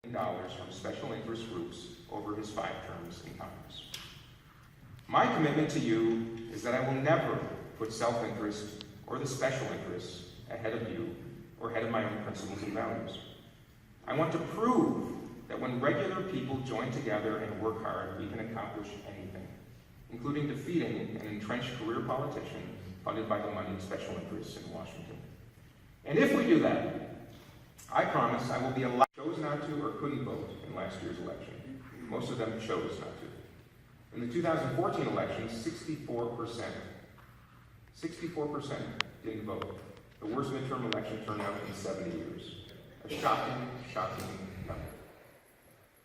from special interest groups over his 5 terms in Congress. My commitment to you is that I will never put self-interest or the special interests ahead of you or ahead of my own principles and values. I want to prove that when regular people join together and work hard, we can accomplish anything, including defeating an entrenched career politician funded by the moneyed special interests in Washington. And if we do that, I promise I will be allowed, chose not to or couldn't vote in last year's election. Most of them chose not to. In the 2014 election, 64% didn't vote. The worst midterm election turnout in 70 years. A shocking number.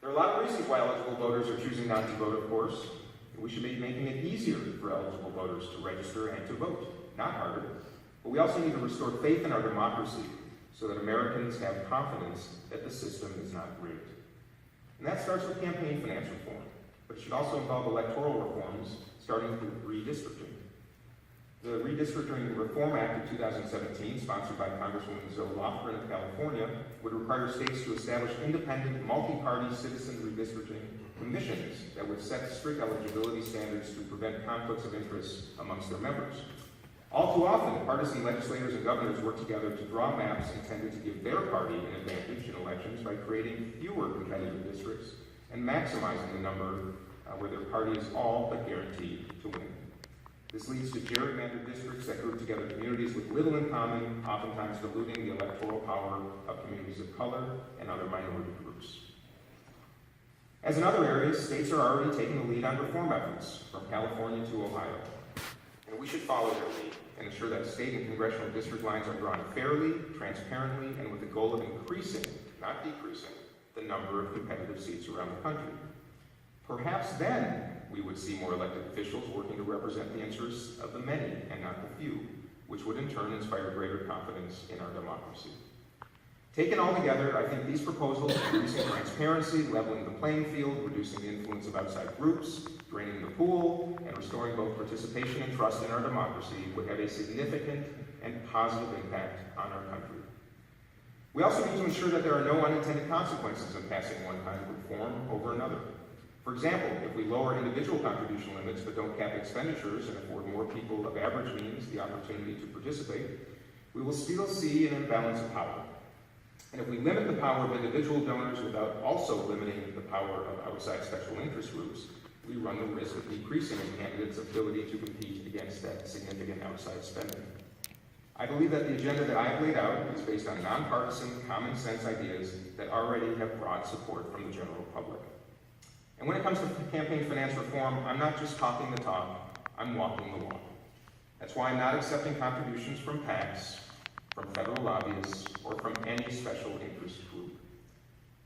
There are a lot of reasons why eligible voters are choosing not to vote, of course. We should be making it easier for eligible voters to register and to vote, not harder. But we also need to restore faith in our democracy so that Americans have confidence that the system is not rigged. And that starts with campaign finance reform, but it should also involve electoral reforms, starting with redistricting. The Redistricting Reform Act of 2017, sponsored by Congresswoman Zoe Lofgren of California, would require states to establish independent, multi-party citizen redistricting commissions that would set strict eligibility standards to prevent conflicts of interest amongst their members. All too often, partisan legislators and governors work together to draw maps intended to give their party an advantage in elections by creating fewer competitive districts and maximizing the number where their party is all but guaranteed to win. This leads to gerrymandered districts that group together communities with little in common, oftentimes diluting the electoral power of communities of color and other minority groups. As in other areas, states are already taking the lead on reform efforts, from California to Ohio. And we should follow their lead and ensure that state and congressional district lines are drawn fairly, transparently, and with the goal of increasing, not decreasing, the number of competitive seats around the country. Perhaps then we would see more elected officials working to represent the interests of the many and not the few, which would in turn inspire greater confidence in our democracy. Taken all together, I think these proposals, increasing transparency, leveling the playing field, reducing the influence of outside groups, draining the pool, and restoring both participation and trust in our democracy, would have a significant and positive impact on our country. We also need to ensure that there are no unintended consequences in passing one kind of reform over another. For example, if we lower individual contribution limits but don't cap expenditures and afford more people of average means the opportunity to participate, we will still see an imbalance of power. And if we limit the power of individual donors without also limiting the power of outside special interest groups, we run the risk of decreasing a candidate's ability to compete against that significant outside spending. I believe that the agenda that I have laid out is based on nonpartisan, common sense ideas that already have broad support from the general public. And when it comes to campaign finance reform, I'm not just talking the talk, I'm walking the walk. That's why I'm not accepting contributions from PACs, from federal lobbyists, or from any special interest group.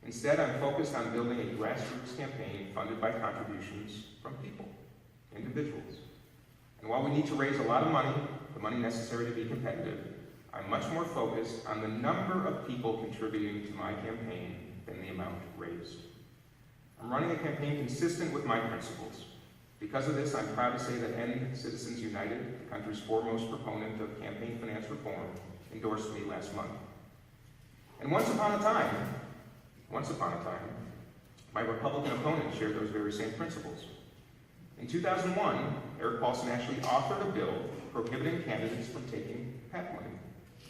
Instead, I'm focused on building a grassroots campaign funded by contributions from people, individuals. And while we need to raise a lot of money, the money necessary to be competitive, I'm much more focused on the number of people contributing to my campaign than the amount raised. I'm running a campaign consistent with my principles. Because of this, I'm proud to say that End Citizens United, the country's foremost proponent of campaign finance reform, endorsed me last month. And once upon a time, my Republican opponent shared those very same principles. In 2001, Eric Paulson actually authored a bill prohibiting candidates from taking PAC money,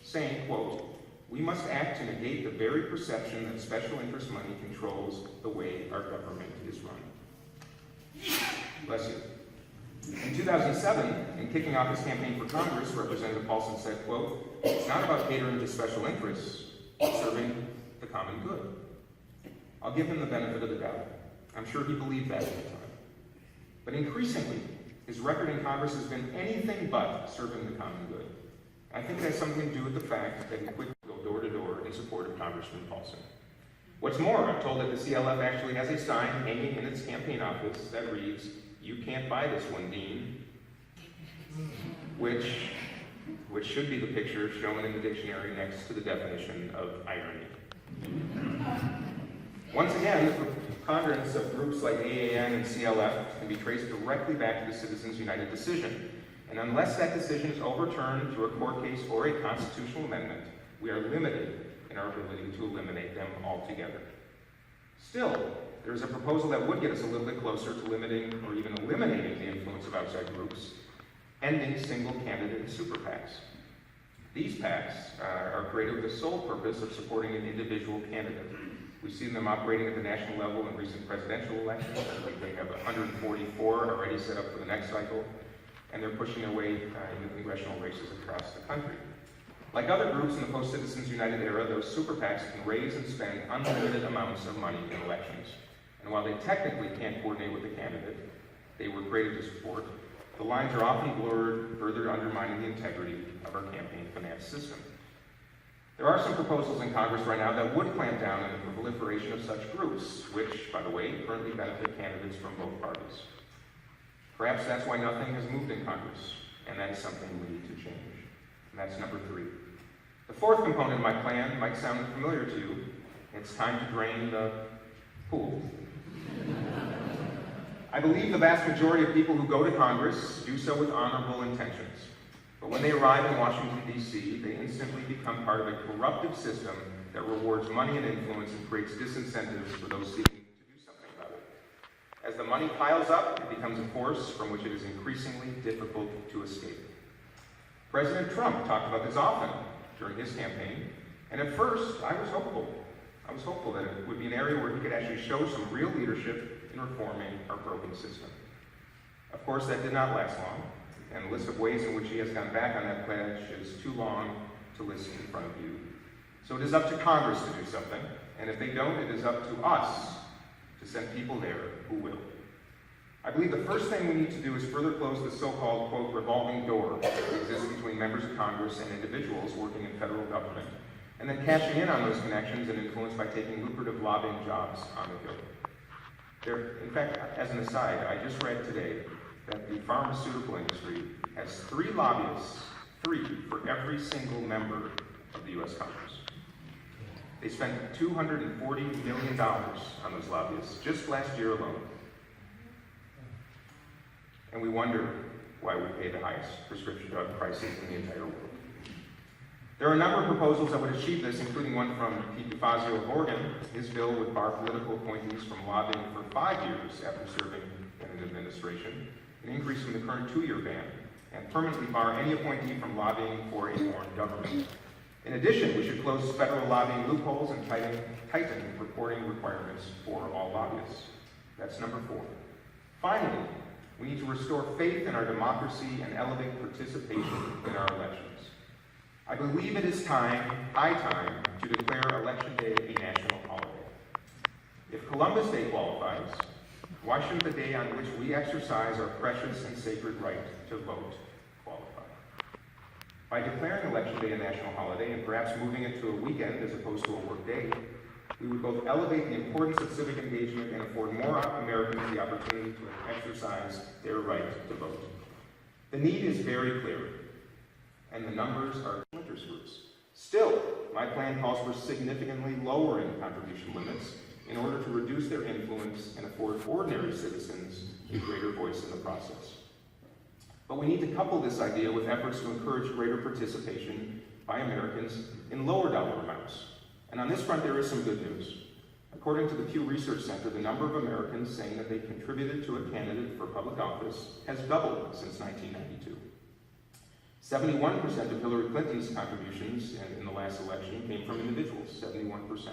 saying, quote, "We must act to negate the very perception that special interest money controls the way our government is run." Bless you. In 2007, in kicking off his campaign for Congress, Representative Paulson said, quote, "It's not about catering to special interests, it's serving the common good." I'll give him the benefit of the doubt. I'm sure he believed that at the time. But increasingly, his record in Congress has been anything but serving the common good. I think it has something to do with the fact that he quickly go door to door in support of Congressman Paulson. What's more, I'm told that the CLF actually has a sign hanging in its campaign office that reads, "You can't buy this one, Dean," which should be the picture shown in the dictionary next to the definition of irony. Once again, the preponderance of groups like AAN and CLF can be traced directly back to the Citizens United decision. And unless that decision is overturned through a court case or a constitutional amendment, we are limited in our ability to eliminate them altogether. Still, there's a proposal that would get us a little bit closer to limiting or even eliminating the influence of outside groups, ending single candidate super PACs. These PACs are created with the sole purpose of supporting an individual candidate. We've seen them operating at the national level in recent presidential elections. I think they have 144 already set up for the next cycle, and they're pushing their way in the congressional races across the country. Like other groups in the post-Citizens United era, those super PACs can raise and spend unlimited amounts of money in elections. And while they technically can't coordinate with the candidate they were created to support, the lines are often blurred, further undermining the integrity of our campaign finance system. There are some proposals in Congress right now that would clamp down on the proliferation of such groups, which, by the way, currently benefit candidates from both parties. Perhaps that's why nothing has moved in Congress, and that is something we need to change. And that's number 3. The fourth component of my plan might sound familiar to you. It's time to drain the pool. I believe the vast majority of people who go to Congress do so with honorable intentions. But when they arrive in Washington, D.C., they instantly become part of a corruptive system that rewards money and influence and creates disincentives for those seeking to do something about it. As the money piles up, it becomes a force from which it is increasingly difficult to escape. President Trump talked about this often during his campaign, and at first I was hopeful. I was hopeful that it would be an area where he could actually show some real leadership in reforming our broken system. Of course, that did not last long, and the list of ways in which he has gone back on that pledge is too long to list in front of you. So it is up to Congress to do something, and if they don't, it is up to us to send people there who will. I believe the first thing we need to do is further close the so-called, quote, revolving door that exists between members of Congress and individuals working in federal government, and then cashing in on those connections and influence by taking lucrative lobbying jobs on the Hill. In fact, as an aside, I just read today that the pharmaceutical industry has 3 lobbyists, 3 for every single member of the U.S. Congress. They spent $240 million on those lobbyists just last year alone. And we wonder why we pay the highest prescription drug prices in the entire world. There are a number of proposals that would achieve this, including one from Pete DeFazio of Oregon. His bill would bar political appointees from lobbying for 5 years after serving in an administration, an increase from the current 2-year ban, and permanently bar any appointee from lobbying for a foreign government. In addition, we should close federal lobbying loopholes and tighten reporting requirements for all lobbyists. That's number 4. Finally, we need to restore faith in our democracy and elevate participation in our elections. I believe it is high time, to declare Election Day a national holiday. If Columbus Day qualifies, why shouldn't the day on which we exercise our precious and sacred right to vote qualify? By declaring Election Day a national holiday and perhaps moving it to a weekend as opposed to a work day, we would both elevate the importance of civic engagement and afford more Americans the opportunity to exercise their right to vote. The need is very clear, and the numbers are splinters groups. Still, my plan calls for significantly lowering contribution limits in order to reduce their influence and afford ordinary citizens a greater voice in the process. But we need to couple this idea with efforts to encourage greater participation by Americans in lower dollar amounts. And on this front, there is some good news. According to the Pew Research Center, the number of Americans saying that they contributed to a candidate for public office has doubled since 1992. 71% of Hillary Clinton's contributions in the last election came from individuals, 71%.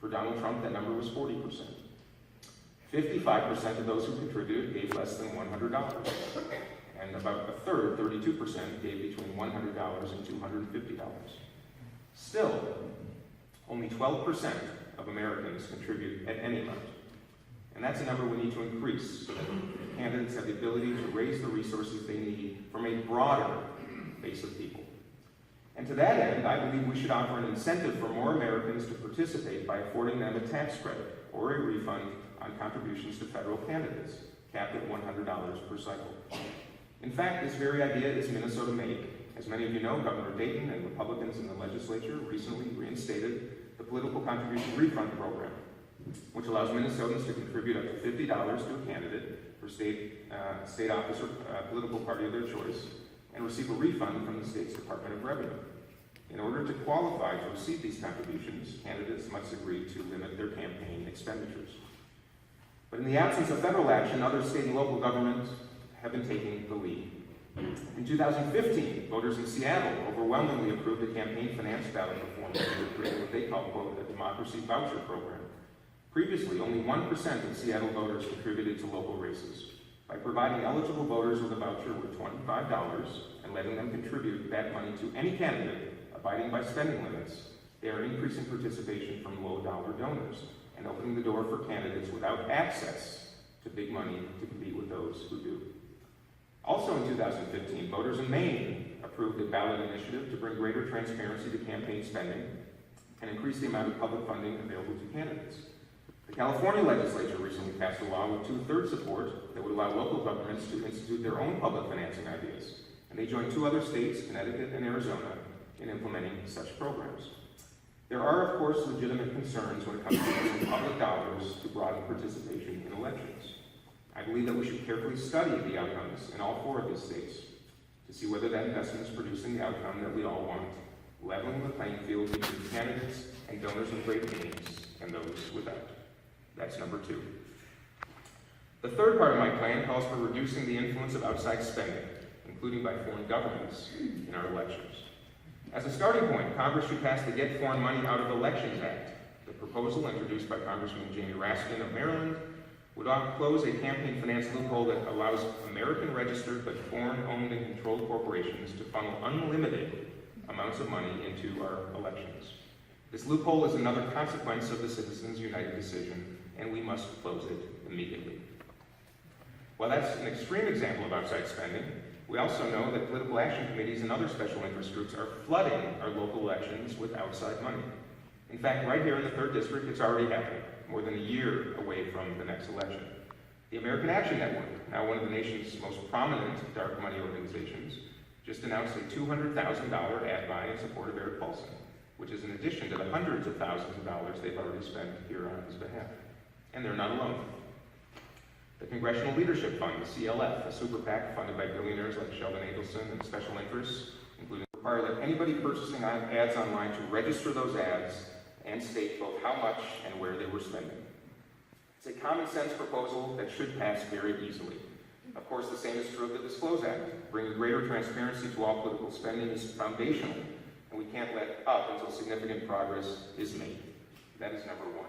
For Donald Trump, that number was 40%. 55% of those who contributed gave less than $100. And about a third, 32%, gave between $100 and $250. Still, only 12% of Americans contribute at any amount. And that's a number we need to increase so that candidates have the ability to raise the resources they need from a broader base of people. And to that end, I believe we should offer an incentive for more Americans to participate by affording them a tax credit or a refund on contributions to federal candidates, capped at $100 per cycle. In fact, this very idea is Minnesota-made. As many of you know, Governor Dayton and Republicans in the legislature recently reinstated the political contribution refund program, which allows Minnesotans to contribute up to $50 to a candidate for state office or political party of their choice and receive a refund from the state's Department of Revenue. In order to qualify to receive these contributions, candidates must agree to limit their campaign expenditures. But in the absence of federal action, other state and local governments have been taking the lead. In 2015, voters in Seattle overwhelmingly approved a campaign finance ballot reform that would create what they call, quote, a democracy voucher program. Previously, only 1% of Seattle voters contributed to local races. By providing eligible voters with a voucher worth $25 and letting them contribute that money to any candidate abiding by spending limits, they are increasing participation from low-dollar donors and opening the door for candidates without access to big money to compete with those who do. Also in 2015, voters in Maine approved a ballot initiative to bring greater transparency to campaign spending and increase the amount of public funding available to candidates. The California legislature recently passed a law with 2/3 support that would allow local governments to institute their own public financing ideas, and they joined 2 other states, Connecticut and Arizona, in implementing such programs. There are, of course, legitimate concerns when it comes to using public dollars to broaden participation in elections. I believe that we should carefully study the outcomes in all 4 of these states to see whether that investment is producing the outcome that we all want, leveling the playing field between candidates and donors with great means and those without. That's number 2. The third part of my plan calls for reducing the influence of outside spending, including by foreign governments, in our elections. As a starting point, Congress should pass the Get Foreign Money Out of Elections Act. The proposal, introduced by Congressman Jamie Raskin of Maryland, would close a campaign finance loophole that allows American-registered but foreign-owned and controlled corporations to funnel unlimited amounts of money into our elections. This loophole is another consequence of the Citizens United decision, and we must close it immediately. While that's an extreme example of outside spending, we also know that political action committees and other special interest groups are flooding our local elections with outside money. In fact, right here in the 3rd District, it's already happening, more than a year away from the next election. The American Action Network, now one of the nation's most prominent dark money organizations, just announced a $200,000 ad buy in support of Eric Paulson, which is in addition to the hundreds of thousands of dollars they've already spent here on his behalf. And they're not alone. The Congressional Leadership Fund, the CLF, a super PAC funded by billionaires like Sheldon Adelson and special interests, including require that anybody purchasing ads online to register those ads and state both how much and where they were spending. It's a common sense proposal that should pass very easily. Of course, the same is true of the Disclose Act. Bringing greater transparency to all political spending is foundational, and we can't let up until significant progress is made. That is number 1.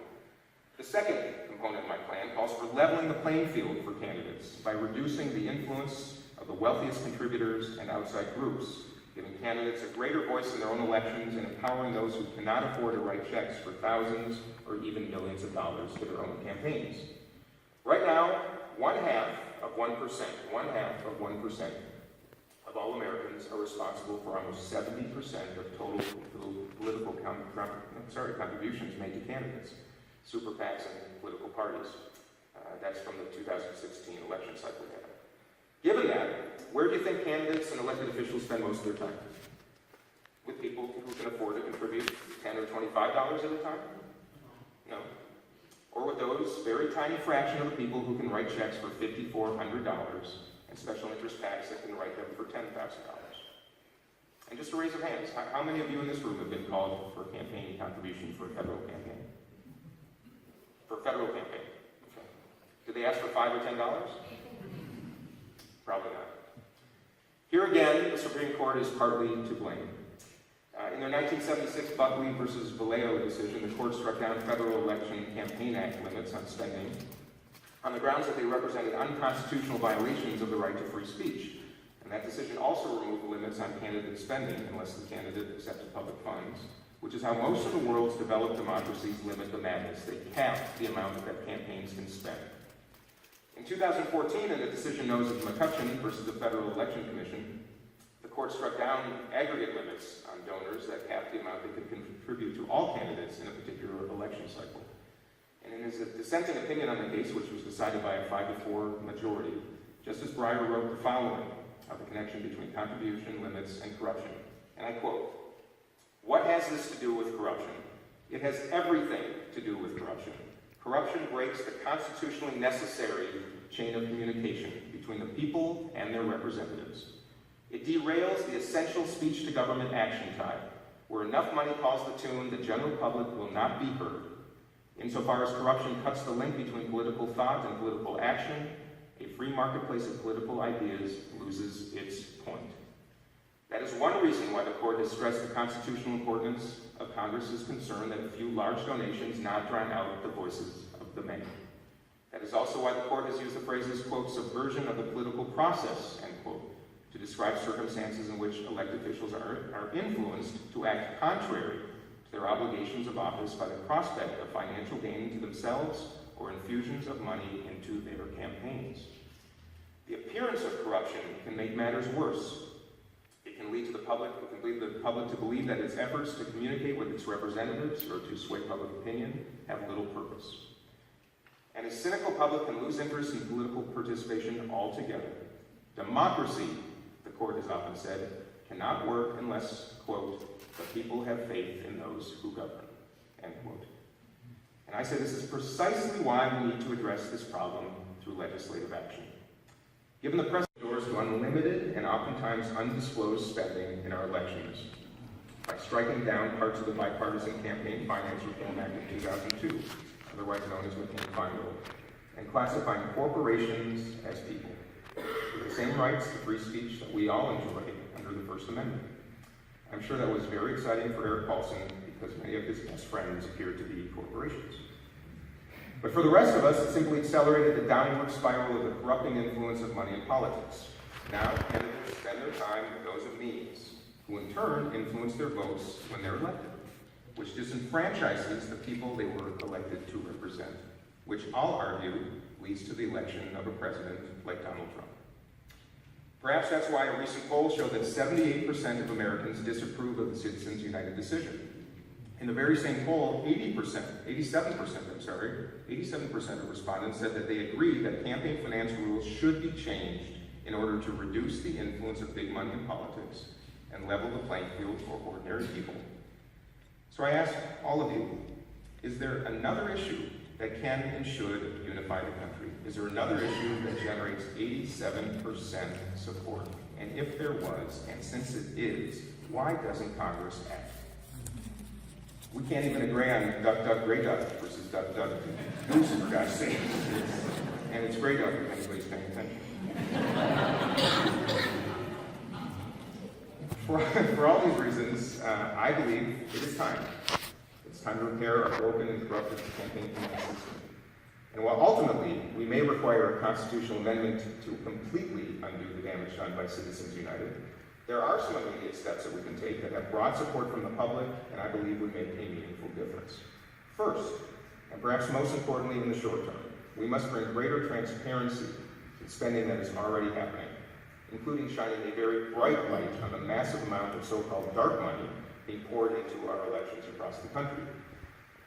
The second component of my plan calls for leveling the playing field for candidates by reducing the influence of the wealthiest contributors and outside groups, giving candidates a greater voice in their own elections and empowering those who cannot afford to write checks for thousands or even millions of dollars to their own campaigns. Right now, 1/2% of all Americans are responsible for almost 70% of total political contributions made to candidates, super PACs, and political parties. That's from the 2016 election cycle data. Given that, where do you think candidates and elected officials spend most of their time? With people who can afford to contribute $10 or $25 at a time? No. Or with those very tiny fraction of the people who can write checks for $5,400 and special interest PACs that can write them for $10,000? And just a raise of hands, how many of you in this room have been called for a campaign contribution for a federal campaign? For a federal campaign. Okay. Did they ask for $5 or $10? Probably not. Here again, the Supreme Court is partly to blame. In their 1976 Buckley versus Vallejo decision, the court struck down federal election campaign act limits on spending on the grounds that they represented unconstitutional violations of the right to free speech. And that decision also removed limits on candidate spending unless the candidate accepted public funds, which is how most of the world's developed democracies limit the madness. They cap the amount that campaigns can spend. In 2014, in a decision known as McCutcheon versus the Federal Election Commission, the court struck down aggregate limits on donors that capped the amount they could contribute to all candidates in a particular election cycle. And in his dissenting opinion on the case, which was decided by a 5-4 majority, Justice Breyer wrote the following of the connection between contribution limits and corruption. And I quote, "What has this to do with corruption? It has everything to do with corruption. Corruption breaks the constitutionally necessary chain of communication between the people and their representatives. It derails the essential speech-to-government action tie Where enough money calls the tune, the general public will not be heard. Insofar as corruption cuts the link between political thought and political action, a free marketplace of political ideas loses its point. That is one reason why the court has stressed the constitutional importance of Congress's concern that a few large donations not drown out the voices of the many. That is also why the court has used the phrases, quote, subversion of the political process, end quote, to describe circumstances in which elected officials are influenced to act contrary to their obligations of office by the prospect of financial gain to themselves or infusions of money into their campaigns. The appearance of corruption can make matters worse. It can lead the public to believe that its efforts to communicate with its representatives or to sway public opinion have little purpose. And a cynical public can lose interest in political participation altogether. Democracy, the court has often said, cannot work unless, quote, the people have faith in those who govern, end quote. And I say this is precisely why we need to address this problem through legislative action. Given the present doors to unlimited and oftentimes undisclosed spending in our elections, by striking down parts of the Bipartisan Campaign Finance Reform Act of 2002, otherwise known as McCain-Feingold, and classifying corporations as people, with the same rights to free speech that we all enjoy under the First Amendment. I'm sure that was very exciting for Eric Paulson because many of his best friends appear to be corporations. But for the rest of us, it simply accelerated the downward spiral of the corrupting influence of money in politics. Now, candidates spend their time with those of means, who in turn influence their votes when they're elected, which disenfranchises the people they were elected to represent, which I'll argue leads to the election of a president like Donald Trump. Perhaps that's why a recent poll showed that 78% of Americans disapprove of the Citizens United decision. In the very same poll, 87% of respondents said that they agree that campaign finance rules should be changed in order to reduce the influence of big money in politics and level the playing field for ordinary people. So I ask all of you, is there another issue that can and should unify the country? Is there another issue that generates 87% support? And if there was, and since it is, why doesn't Congress act? We can't even agree on duck, duck, gray duck versus duck, duck, goose, for God's sake. And it's gray duck if anybody's paying attention. For all these reasons, I believe it is time. It's time to repair our broken and corrupted campaign finance system. And while ultimately we may require a constitutional amendment to completely undo the damage done by Citizens United, there are some immediate steps that we can take that have broad support from the public and I believe would make a meaningful difference. First, and perhaps most importantly in the short term, we must bring greater transparency to spending that is already happening, including shining a very bright light on the massive amount of so-called dark money being poured into our elections across the country.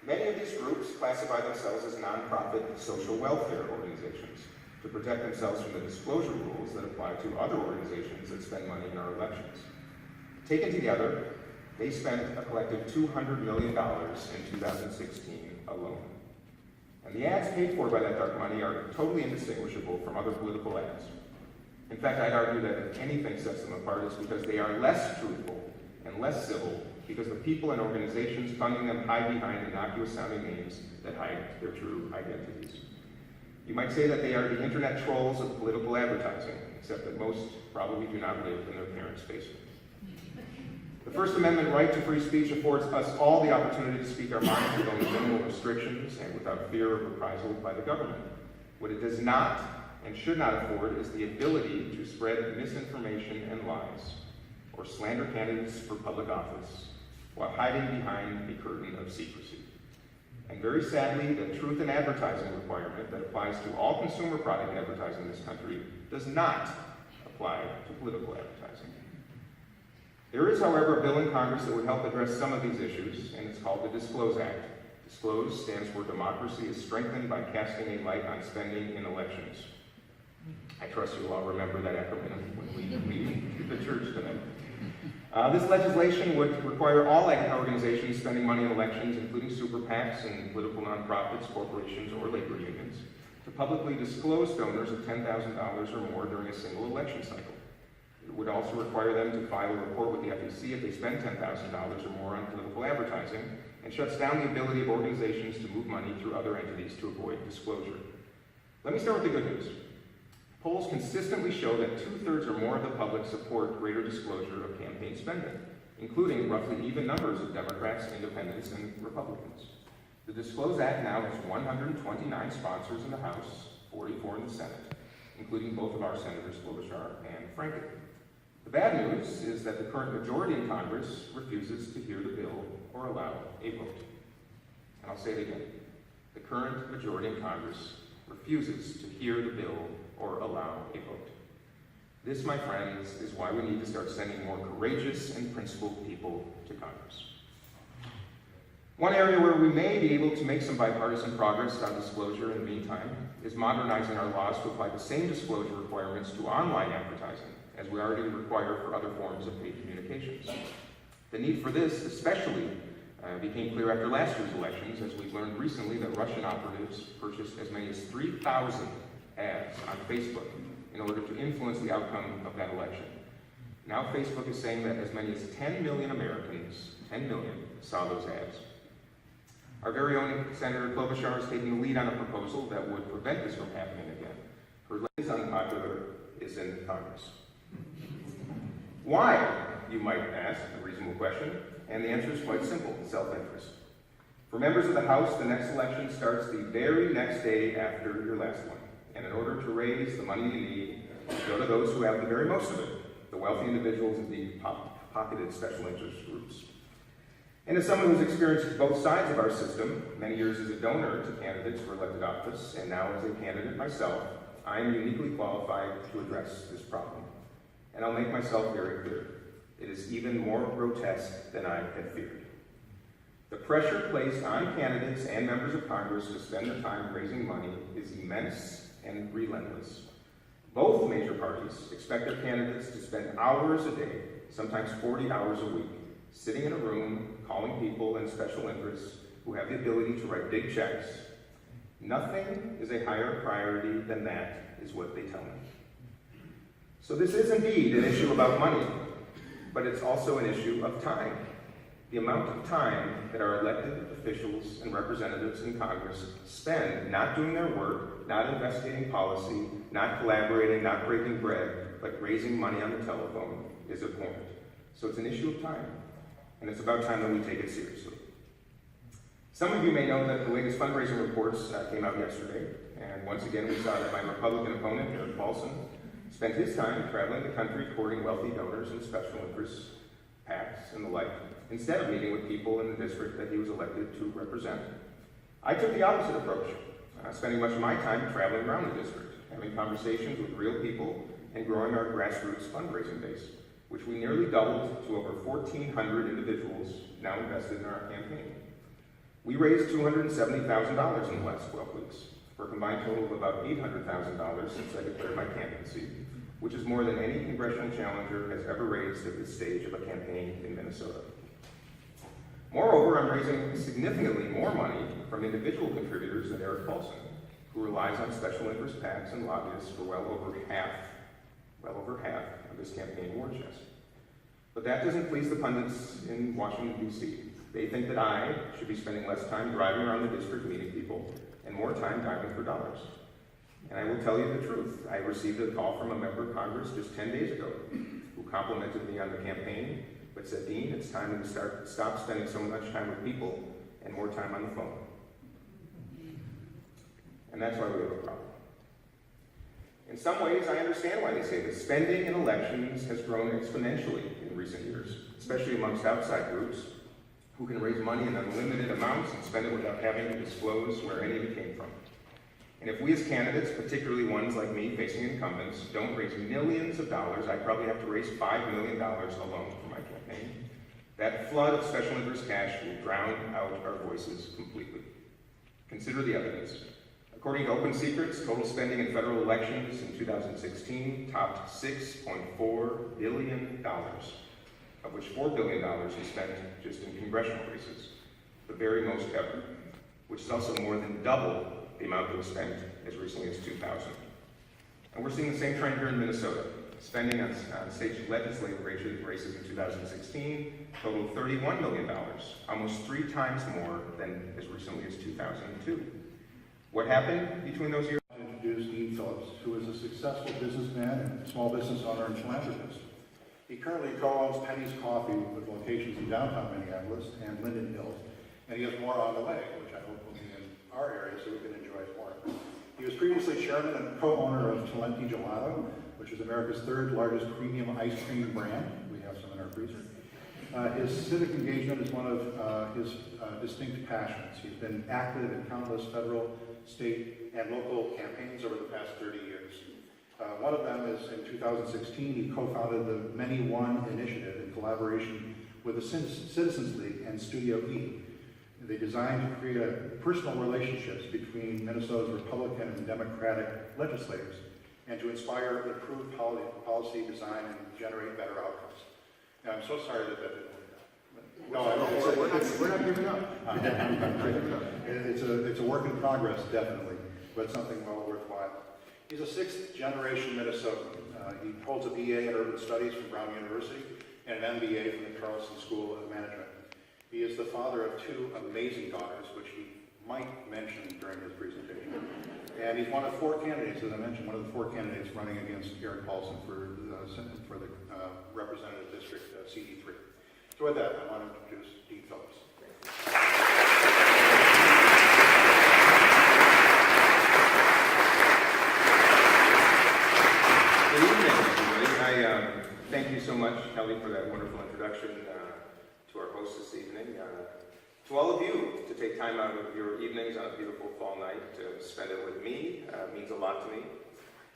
Many of these groups classify themselves as nonprofit social welfare organizations to protect themselves from the disclosure rules that apply to other organizations that spend money in our elections. Taken together, they spent a collective $200 million in 2016 alone. And the ads paid for by that dark money are totally indistinguishable from other political ads. In fact, I'd argue that if anything sets them apart, it's because they are less truthful and less civil, because the people and organizations funding them hide behind innocuous-sounding names that hide their true identities. You might say that they are the internet trolls of political advertising, except that most probably do not live in their parents' basement. The First Amendment right to free speech affords us all the opportunity to speak our minds with only minimal restrictions and without fear of reprisal by the government. What it does not and should not afford is the ability to spread misinformation and lies, or slander candidates for public office, while hiding behind a curtain of secrecy. And very sadly, the truth in advertising requirement that applies to all consumer product advertising in this country does not apply to political advertising. There is, however, a bill in Congress that would help address some of these issues, and it's called the Disclose Act. Disclose stands for Democracy is Strengthened by Casting a Light on Spending in Elections. I trust you'll all remember that acronym when we leave the church tonight. This legislation would require all organizations spending money in elections, including super PACs and political nonprofits, corporations, or labor unions, to publicly disclose donors of $10,000 or more during a single election cycle. It would also require them to file a report with the FEC if they spend $10,000 or more on political advertising, and shuts down the ability of organizations to move money through other entities to avoid disclosure. Let me start with the good news. Polls consistently show that 2/3 or more of the public support greater disclosure of campaign spending, including roughly even numbers of Democrats, Independents, and Republicans. The Disclose Act now has 129 sponsors in the House, 44 in the Senate, including both of our Senators Klobuchar and Franken. The bad news is that the current majority in Congress refuses to hear the bill or allow a vote. And I'll say it again. The current majority in Congress refuses to hear the bill or allow a vote. This, my friends, is why we need to start sending more courageous and principled people to Congress. One area where we may be able to make some bipartisan progress on disclosure in the meantime is modernizing our laws to apply the same disclosure requirements to online advertising as we already require for other forms of paid communications. The need for this especially became clear after last year's elections, as we learned recently that Russian operatives purchased as many as 3,000 ads on Facebook in order to influence the outcome of that election. Now Facebook is saying that as many as 10 million Americans, 10 million, saw those ads. Our very own Senator Klobuchar is taking the lead on a proposal that would prevent this from happening again. Her latest unpopular is in Congress. Why, you might ask, a reasonable question, and the answer is quite simple: self-interest. For members of the House, the next election starts the very next day after your last one, and in order to raise the money you need, go to those who have the very most of it, the wealthy individuals and deep-pocketed special interest groups. And as someone who's experienced both sides of our system, many years as a donor to candidates for elected office, and now as a candidate myself, I am uniquely qualified to address this problem. And I'll make myself very clear. It is even more grotesque than I had feared. The pressure placed on candidates and members of Congress to spend their time raising money is immense and relentless. Both major parties expect their candidates to spend hours a day, sometimes 40 hours a week, sitting in a room, calling people and special interests who have the ability to write big checks. Nothing is a higher priority than that, is what they tell me. So this is indeed an issue about money, but it's also an issue of time. The amount of time that our elected officials and representatives in Congress spend not doing their work, not investigating policy, not collaborating, not breaking bread, but raising money on the telephone is abhorrent. So it's an issue of time, and it's about time that we take it seriously. Some of you may know that the latest fundraising reports came out yesterday, and once again we saw that my Republican opponent, Eric Paulson, spent his time traveling the country courting wealthy donors and special interests, PACs, and the like, instead of meeting with people in the district that he was elected to represent. I took the opposite approach, spending much of my time traveling around the district, having conversations with real people, and growing our grassroots fundraising base, which we nearly doubled to over 1,400 individuals now invested in our campaign. We raised $270,000 in the last 12 weeks, for a combined total of about $800,000 since I declared my candidacy, which is more than any congressional challenger has ever raised at this stage of a campaign in Minnesota. Moreover, I'm raising significantly more money from individual contributors than Eric Paulson, who relies on special interest PACs and lobbyists for well over half of this campaign war chest. But that doesn't please the pundits in Washington, D.C. They think that I should be spending less time driving around the district meeting people and more time diving for dollars. And I will tell you the truth. I received a call from a member of Congress just 10 days ago who complimented me on the campaign, but said, "Dean, it's time to stop spending so much time with people and more time on the phone." And that's why we have a problem. In some ways, I understand why they say this. Spending in elections has grown exponentially in recent years, especially amongst outside groups who can raise money in unlimited amounts and spend it without having to disclose where any of it came from. And if we as candidates, particularly ones like me facing incumbents, don't raise millions of dollars, I probably have to raise $5 million alone for my campaign. That flood of special interest cash will drown out our voices completely. Consider the evidence. According to Open Secrets, total spending in federal elections in 2016 topped $6.4 billion, of which $4 billion is spent just in congressional races, the very most ever, which is also more than double the amount that was spent as recently as 2000. And we're seeing the same trend here in Minnesota. spending on state legislative races in 2016 totaled $31 million, almost 3 times more than as recently as 2002. What happened between those years? I introduce Dean Phillips, who is a successful businessman and small business owner and philanthropist. He currently co-owns Penny's Coffee with locations in downtown Minneapolis and Linden Hills, and he has more on the way, which I hope will be in our area so we can enjoy it more. He was previously chairman and co-owner of Talenti Gelato, which is America's 3rd largest premium ice cream brand. We have some in our freezer. His civic engagement is one of his distinct passions. He's been active in countless federal, state, and local campaigns over the past 30 years. One of them is in 2016, he co-founded the Many One initiative in collaboration with the Citizens League and Studio E. They designed to create personal relationships between Minnesota's Republican and Democratic legislators and to inspire improved policy design and generate better outcomes. Now, I'm so sorry that didn't work out. No, we're not giving up. It's a work in progress, definitely, but something well worthwhile. He's a 6th generation Minnesotan. He holds a BA in Urban Studies from Brown University and an MBA from the Carlson School of Management. He is the father of 2 amazing daughters, which he might mention during his presentation. And he's one of 4 candidates, as I mentioned, one of the 4 candidates running against Eric Paulson for the representative district CD3. So with that, I want to introduce Dean Phillips. Good evening, everybody. Thank you so much, Kelly, for that wonderful introduction to our host this evening. To all of you, to take time out of your evenings on a beautiful fall night to spend it with me means a lot to me.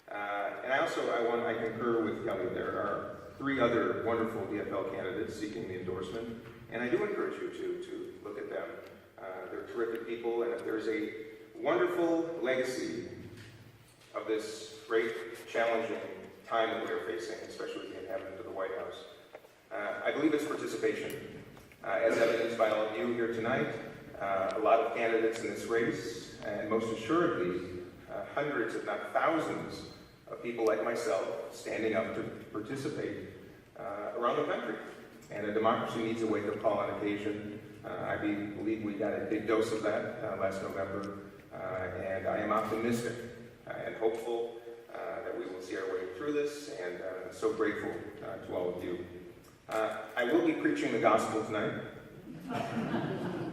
And I concur with Kelly. There are 3 other wonderful DFL candidates seeking the endorsement, and I do encourage you to look at them. They're terrific people, and if there's a wonderful legacy of this great, challenging time that we are facing, especially with the inhabitant of the White House, I believe it's participation. As evidenced by all of you here tonight, a lot of candidates in this race, and most assuredly, hundreds, if not thousands, of people like myself standing up to participate around the country. And a democracy needs a wake-up call on occasion. I believe we got a big dose of that last November, and I am optimistic and hopeful that we will see our way through this, and so grateful to all of you. I will be preaching the gospel tonight,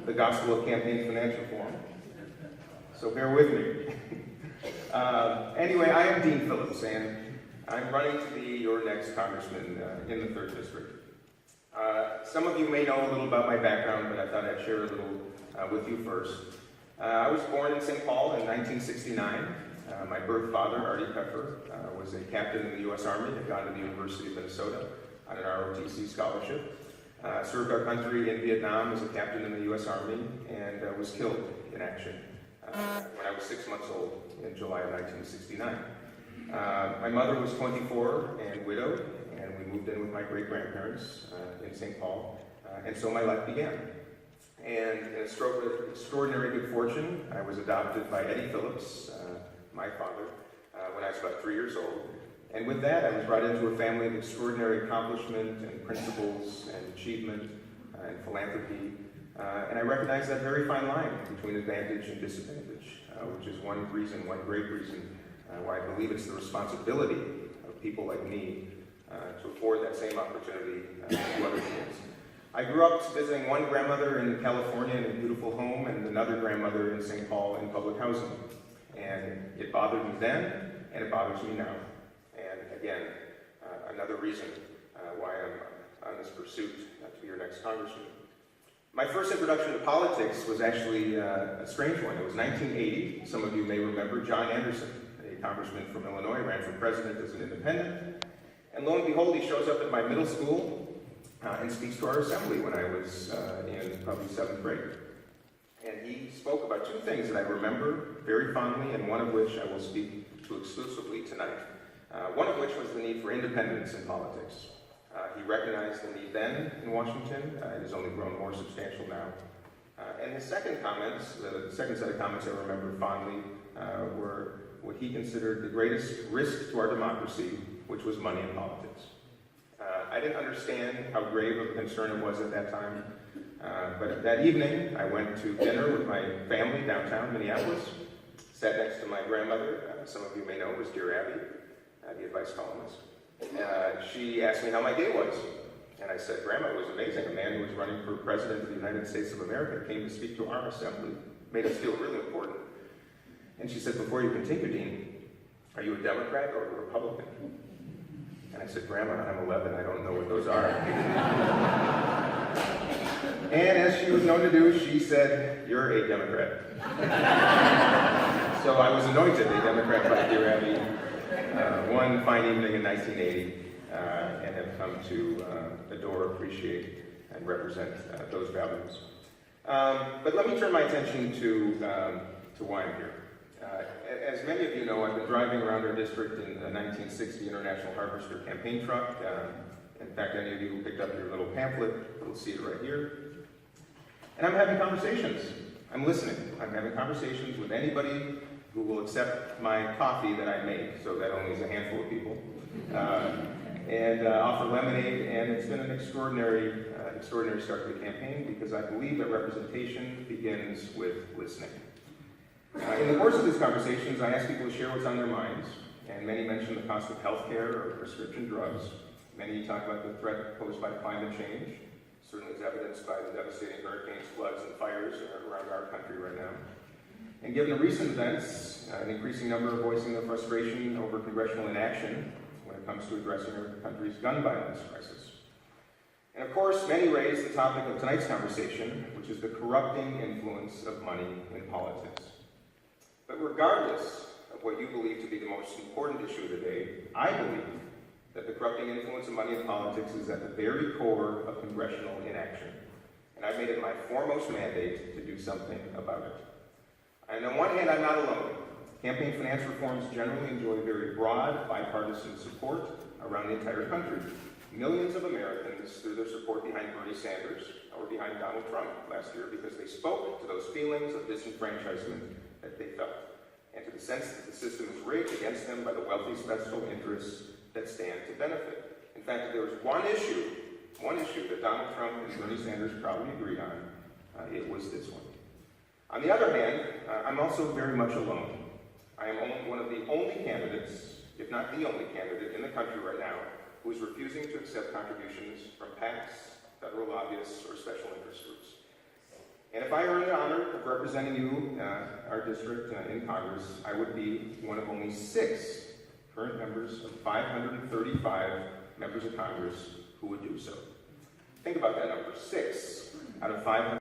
the gospel of campaign finance reform, so bear with me. Anyway, I am Dean Phillips, and I'm running to be your next congressman in the 3rd District. Some of you may know a little about my background, but I thought I'd share a little with you first. I was born in St. Paul in 1969. My birth father, Artie Pfeffer, was a captain in the U.S. Army, had gone to the University of Minnesota on an ROTC scholarship, served our country in Vietnam as a captain in the U.S. Army, and was killed in action when I was 6 months old in July of 1969. My mother was 24 and widowed, and we moved in with my great-grandparents in St. Paul, and so my life began. And in a stroke of extraordinary good fortune, I was adopted by Eddie Phillips, my father, when I was about 3 years old. And with that, I was brought into a family of extraordinary accomplishment and principles and achievement and philanthropy. And I recognize that very fine line between advantage and disadvantage, which is one great reason, why I believe it's the responsibility of people like me to afford that same opportunity to other kids. I grew up visiting one grandmother in California in a beautiful home and another grandmother in St. Paul in public housing. And it bothered me then, and it bothers me now. And again, another reason why I'm on this pursuit to be your next congressman. My first introduction to politics was actually a strange one. It was 1980. Some of you may remember John Anderson, a congressman from Illinois, ran for president as an independent. And lo and behold, he shows up at my middle school and speaks to our assembly when I was in probably 7th grade. And he spoke about 2 things that I remember very fondly, and one of which I will speak to exclusively tonight. One of which was the need for independence in politics. He recognized the need then in Washington. It has only grown more substantial now. And his second comments, the second set of comments I remember fondly, were what he considered the greatest risk to our democracy which was money in politics. I didn't understand how grave of a concern it was at that time, but that evening I went to dinner with my family downtown Minneapolis, sat next to my grandmother, some of you may know was dear Abby, the advice columnist. She asked me how my day was, and I said, Grandma, it was amazing. A man who was running for president of the United States of America came to speak to our assembly, made us feel really important. And she said, before you continue, Dean, are you a Democrat or a Republican? And I said, Grandma, I'm 11, I don't know what those are. And as she was known to do, she said, you're a Democrat. So I was anointed a Democrat by dear Abby one fine evening in 1980, and have come to adore, appreciate, and represent those values. But let me turn my attention to why I'm here. As many of you know, I've been driving around our district in a 1960 International Harvester campaign truck. In fact, any of you who picked up your little pamphlet will see it right here. And I'm having conversations. I'm listening. I'm having conversations with anybody who will accept my coffee that I make, so that only is a handful of people, and offer lemonade, and it's been an extraordinary start to the campaign, because I believe that representation begins with listening. In the course of these conversations, I ask people to share what's on their minds, and many mention the cost of health care or prescription drugs. Many talk about the threat posed by climate change, certainly as evidenced by the devastating hurricanes, floods, and fires around our country right now. And given the recent events, an increasing number are voicing their frustration over congressional inaction when it comes to addressing our country's gun violence crisis. And of course, many raise the topic of tonight's conversation, which is the corrupting influence of money in politics. But regardless of what you believe to be the most important issue of the day, I believe that the corrupting influence of money in politics is at the very core of congressional inaction. And I've made it my foremost mandate to do something about it. And on one hand, I'm not alone. Campaign finance reforms generally enjoy very broad bipartisan support around the entire country. Millions of Americans threw their support behind Bernie Sanders or behind Donald Trump last year because they spoke to those feelings of disenfranchisement that they felt, and to the sense that the system is rigged against them by the wealthy special interests that stand to benefit. In fact, if there was one issue that Donald Trump and Bernie Sanders probably agreed on, it was this one. On the other hand, I'm also very much alone. I am one of the only candidates, if not the only candidate in the country right now, who is refusing to accept contributions from PACs, federal lobbyists, or special interest groups. And if I earned the honor of representing you, our district, in Congress, I would be one of only 6 current members of 535 members of Congress who would do so. Think about that number, 6 out of 500.